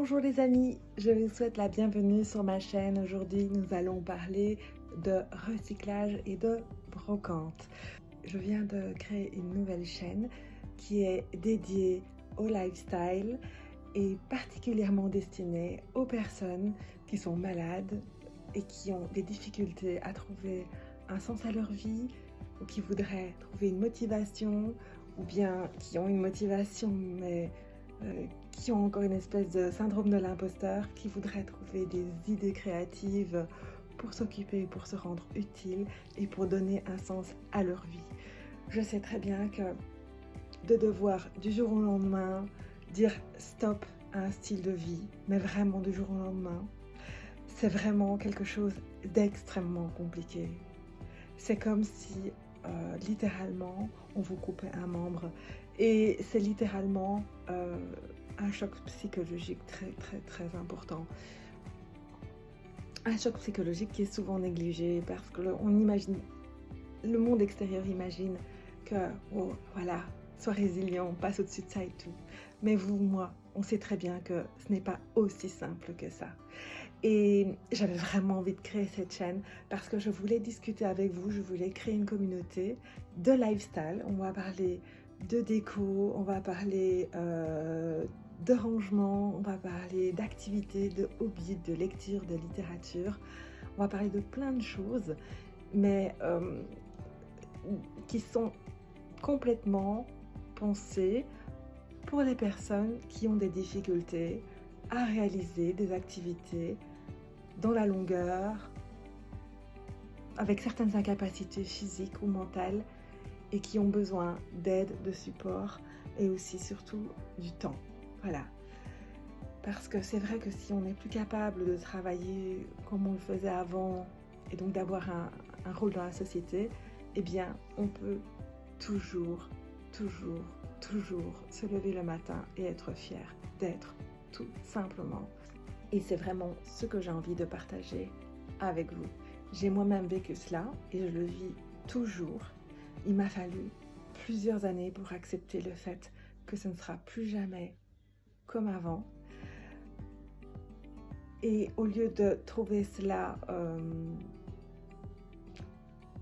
Bonjour les amis, je vous souhaite la bienvenue sur ma chaîne. Aujourd'hui, nous allons parler de recyclage et de brocante. Je viens de créer une nouvelle chaîne qui est dédiée au lifestyle et particulièrement destinée aux personnes qui sont malades et qui ont des difficultés à trouver un sens à leur vie ou qui voudraient trouver une motivation ou bien qui ont une motivation mais qui ont encore une espèce de syndrome de l'imposteur, qui voudraient trouver des idées créatives pour s'occuper, pour se rendre utile et pour donner un sens à leur vie. Je sais très bien que de devoir du jour au lendemain dire stop à un style de vie, mais vraiment du jour au lendemain, c'est vraiment quelque chose d'extrêmement compliqué. C'est comme si littéralement on vous coupait un membre et c'est littéralement un choc psychologique très important. Un choc psychologique qui est souvent négligé parce que le monde extérieur imagine que oh, voilà, sois résilient, passe au-dessus de ça et tout. Mais vous, moi, on sait très bien que ce n'est pas aussi simple que ça. Et j'avais vraiment envie de créer cette chaîne parce que je voulais discuter avec vous, je voulais créer une communauté de lifestyle. On va parler de déco, on va parler de rangement, on va parler d'activités, de hobbies, de lecture, de littérature. On va parler de plein de choses, mais qui sont complètement pensées pour les personnes qui ont des difficultés à réaliser des activités dans la longueur, avec certaines incapacités physiques ou mentales et qui ont besoin d'aide, de support et aussi surtout du temps. Voilà. Parce que c'est vrai que si on n'est plus capable de travailler comme on le faisait avant et donc d'avoir un rôle dans la société, eh bien on peut toujours se lever le matin et être fier d'être tout simplement. Et c'est vraiment ce que j'ai envie de partager avec vous. J'ai moi-même vécu cela et je le vis toujours. Il m'a fallu plusieurs années pour accepter le fait que ce ne sera plus jamais comme avant. Et au lieu de trouver cela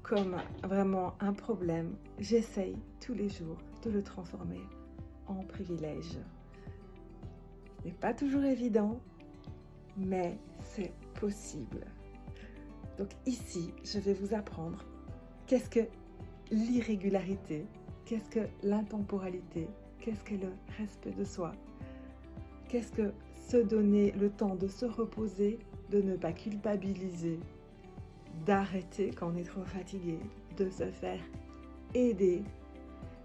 comme vraiment un problème, j'essaye tous les jours de le transformer en privilège. Ce n'est pas toujours évident, mais c'est possible. Donc ici, je vais vous apprendre qu'est-ce que l'irrégularité, qu'est-ce que l'intemporalité, qu'est-ce que le respect de soi, qu'est-ce que se donner le temps de se reposer, de ne pas culpabiliser, d'arrêter quand on est trop fatigué, de se faire aider,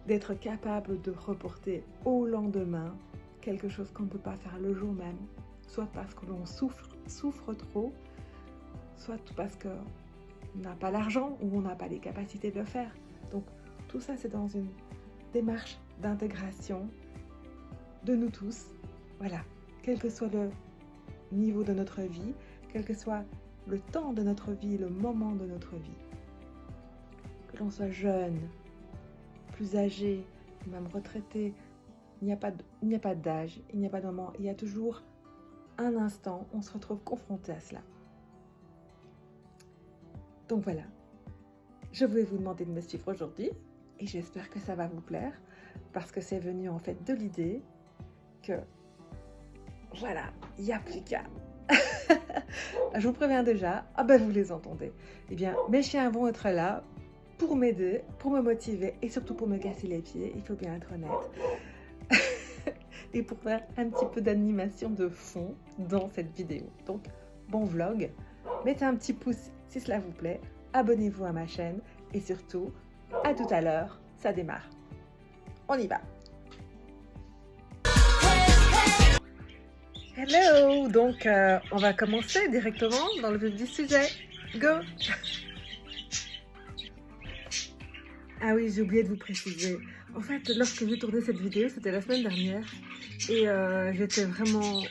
d'être capable de reporter au lendemain quelque chose qu'on ne peut pas faire le jour même, soit parce que l'on souffre trop, soit parce qu'on n'a pas l'argent ou on n'a pas les capacités de le faire. Donc tout ça, c'est dans une démarche d'intégration de nous tous. Voilà, quel que soit le niveau de notre vie, quel que soit le temps de notre vie, le moment de notre vie. Que l'on soit jeune, plus âgé, même retraité, il n'y a pas d'âge, il n'y a pas de moment, il y a toujours un instant, on se retrouve confronté à cela. Donc voilà, je voulais vous demander de me suivre aujourd'hui et j'espère que ça va vous plaire parce que c'est venu en fait de l'idée que voilà, il n'y a plus qu'à. Je vous préviens déjà, vous les entendez. Eh bien, mes chiens vont être là pour m'aider, pour me motiver et surtout pour me casser les pieds, il faut bien être honnête. Et pour faire un petit peu d'animation de fond dans cette vidéo. Donc, bon vlog, mettez un petit pouce si cela vous plaît, abonnez-vous à ma chaîne et surtout, à tout à l'heure, ça démarre. On y va. Hello, donc on va commencer directement dans le vif du sujet. Go! Ah oui, j'ai oublié de vous préciser. En fait, lorsque j'ai tourné cette vidéo, c'était la semaine dernière et j'étais vraiment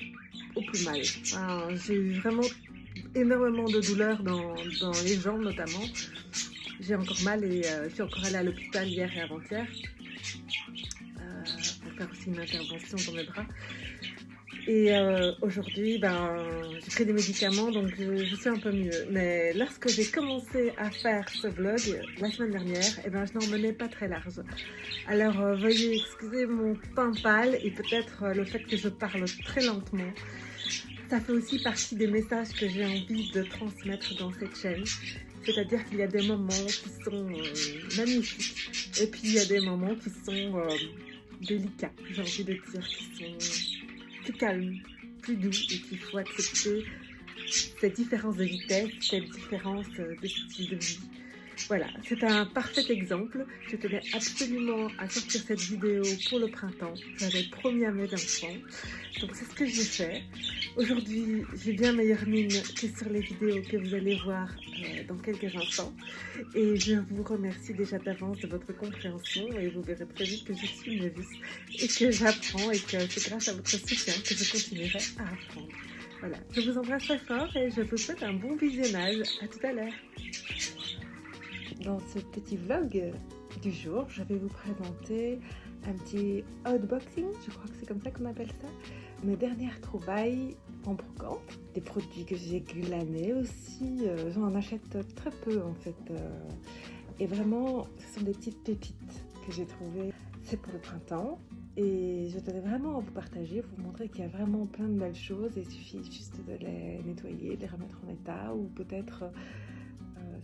au plus mal. Enfin, j'ai eu vraiment énormément de douleurs dans les jambes notamment. J'ai encore mal et je suis encore allée à l'hôpital hier et avant-hier pour faire aussi une intervention dans mes bras. Et aujourd'hui, j'ai pris des médicaments, donc je suis un peu mieux. Mais lorsque j'ai commencé à faire ce vlog la semaine dernière, je n'en menais pas très large. Alors veuillez excuser mon teint pâle et peut-être le fait que je parle très lentement. Ça fait aussi partie des messages que j'ai envie de transmettre dans cette chaîne. C'est-à-dire qu'il y a des moments qui sont magnifiques et puis il y a des moments qui sont délicats, j'ai envie de dire, qui sont plus calmes, plus doux et qu'il faut accepter cette différence de vitesse, cette différence de style de vie. Voilà, c'est un parfait exemple. Je tenais absolument à sortir cette vidéo pour le printemps. J'avais promis à mes enfants. Donc c'est ce que j'ai fait. Aujourd'hui, j'ai bien meilleure mine que sur les vidéos que vous allez voir dans quelques instants. Et je vous remercie déjà d'avance de votre compréhension et vous verrez très vite que je suis novice et que j'apprends et que c'est grâce à votre soutien que je continuerai à apprendre. Voilà, je vous embrasse très fort et je vous souhaite un bon visionnage. À tout à l'heure. Dans ce petit vlog du jour, je vais vous présenter un petit unboxing, je crois que c'est comme ça qu'on appelle ça, mes dernières trouvailles en brocante, des produits que j'ai glanés aussi, j'en achète très peu en fait, et vraiment ce sont des petites pépites que j'ai trouvées, c'est pour le printemps. Et je tenais vraiment à vous partager, vous montrer qu'il y a vraiment plein de belles choses et il suffit juste de les nettoyer, de les remettre en état ou peut-être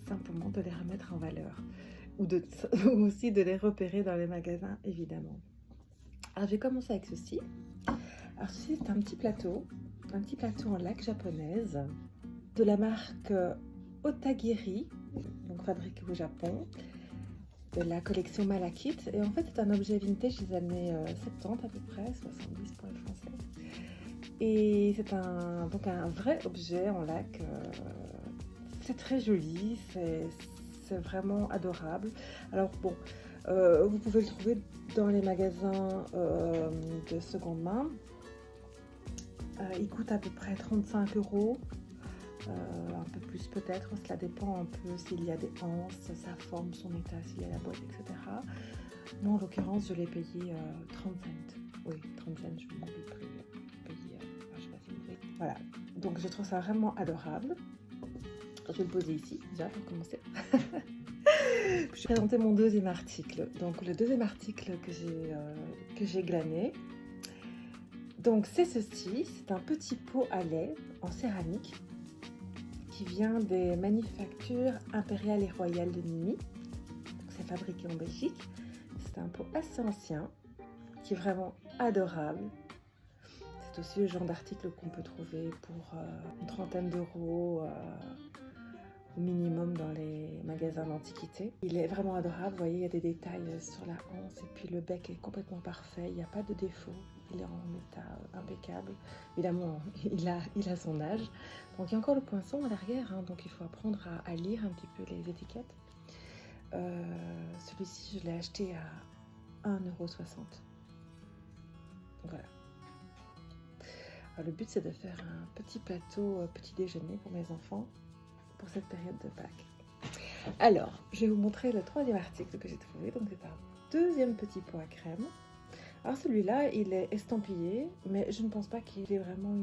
simplement de les remettre en valeur ou aussi de les repérer dans les magasins évidemment. Alors je vais commencer avec ceci. Alors ceci c'est un petit plateau en laque japonaise de la marque Otagiri, donc fabriqué au Japon, de la collection Malakith, et en fait c'est un objet vintage des années 70 à peu près, 70 pour les français, et c'est donc un vrai objet en laque. C'est très joli, c'est vraiment adorable. Alors bon, vous pouvez le trouver dans les magasins de seconde main. Il coûte à peu près 35 €, un peu plus peut-être, cela dépend un peu s'il y a des anses, sa forme, son état, s'il y a la boîte, etc. Moi en l'occurrence je l'ai payé 30 cents. Oui, 30 cents, je vous demande le prix payé, je sais pas si vous voyez. Voilà, donc je trouve ça vraiment adorable. Je vais le poser ici déjà pour commencer. Je vais présenter mon deuxième article. Donc le deuxième article que j'ai glané. Donc c'est ceci, c'est un petit pot à lait en céramique qui vient des manufactures impériales et royales de Mimi. C'est fabriqué en Belgique. C'est un pot assez ancien qui est vraiment adorable. C'est aussi le genre d'article qu'on peut trouver pour une trentaine d'euros au minimum dans les magasins d'antiquité. Il est vraiment adorable, vous voyez, il y a des détails sur la hanse et puis le bec est complètement parfait, il n'y a pas de défaut, il est en état impeccable. Évidemment, il a son âge. Donc il y a encore le poinçon à l'arrière, hein, donc il faut apprendre à lire un petit peu les étiquettes. Celui-ci, je l'ai acheté à 1,60 €. Voilà. Alors, le but, c'est de faire un petit plateau petit déjeuner pour mes enfants pour cette période de Pâques. Alors, je vais vous montrer le troisième article que j'ai trouvé. Donc, c'est un deuxième petit pot à crème. Alors, celui-là, il est estampillé, mais je ne pense pas qu'il ait vraiment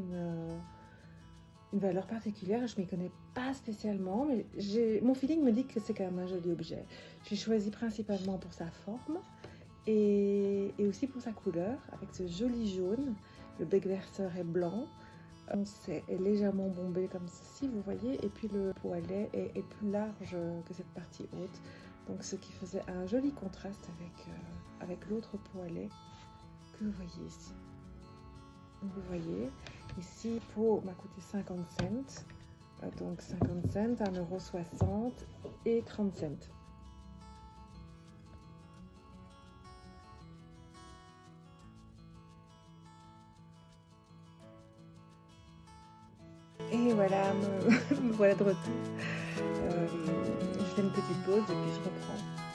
une valeur particulière. Je ne m'y connais pas spécialement, mais mon feeling me dit que c'est quand même un joli objet. J'ai choisi principalement pour sa forme et aussi pour sa couleur, avec ce joli jaune. Le bec verseur est blanc. C'est légèrement bombé comme ceci, vous voyez, et puis le pot à lait est plus large que cette partie haute, donc ce qui faisait un joli contraste avec l'autre pot à lait que vous voyez ici. Donc vous voyez, ici, le pot m'a coûté 50 cents, donc 50 cents, 1,60 € et 30 cents. Et voilà, me voilà de retour. Je fais une petite pause et puis je reprends.